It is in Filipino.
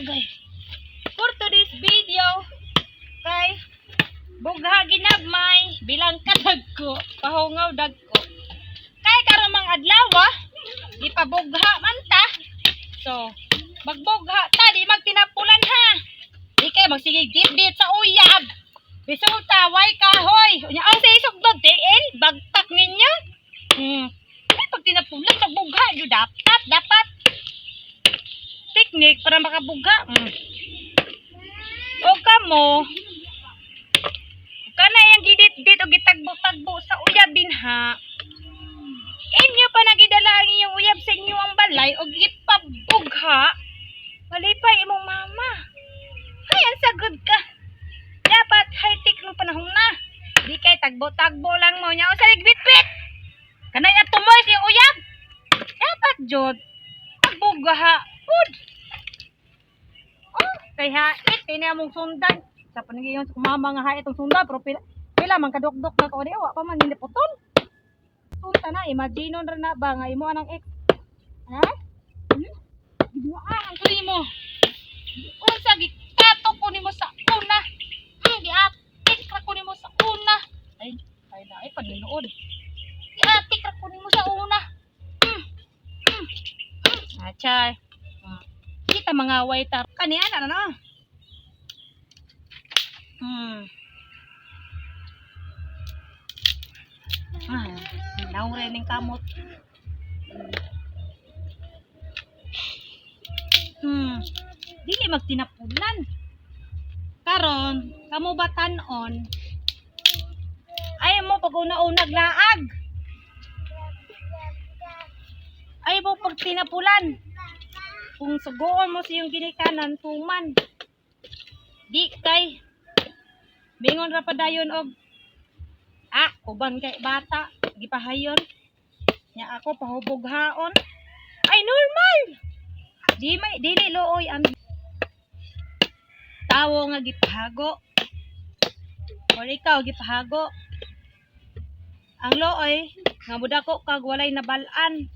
agay. For today's video, kay bugha ginagmay bilang kadagko, pahungaw dagko. Kay karon mang adlaw, ipabugha man ta. So, magbugha ta, di magtinapulan ha. Di kay magsigig dit sa uyab. Resulta, way kahoy. Unya ang sa isugdod, TL, bagtak ninyo. Pag tinapulan sa bugha, yun dapat. Teknik para makabugha. O kamo, kana yung gidit-dit o gitagbo-tagbo sa uyabin ha. Inyo pa nagidala ang inyong uyab sa inyo ang balay o gipabugha. Malipay imong mama. Ay, ang sagod ka. Dapat high-tech ng panahon na. Di kay tagbo-tagbo lang mo niya. O sa ligbit-bit. Kanay at tumoy sa iyong uyab. Dapat, Jod. Pagbugha. Food. Oh, kay hait. Kaya mong sundan. Sa panagiyon sa kumama nga hait ang sundan. Pero pila man kadok-dok na ko. Wa pa man hindi putol. Punta na. Imagine rin na ba nga imo anang ek. Ha? Gibuaan ang kuli mo. Unsa gitato ko nimo sa una. Giatik ra ko nimo sa una. Ay paninood. Giatik ra ko nimo sa una. Achay. Kita mga waiter kaniya na no. Naure ning kamot. Dili magtinapulan. Karon, kamo batan-on. Ay mo pag una-unag laag. Ay mo pag tinapulan. Kung sugoon mo siyang ginikanan, tuman. Di kay bingon ra padayon og uban kay bata, gipahayon. Nya ako pahuboghaon. Ay normal. Dili looy ang tawo nga gipahago. O ikaw gipahago. Ang looy nga budako kag walay nabalaan.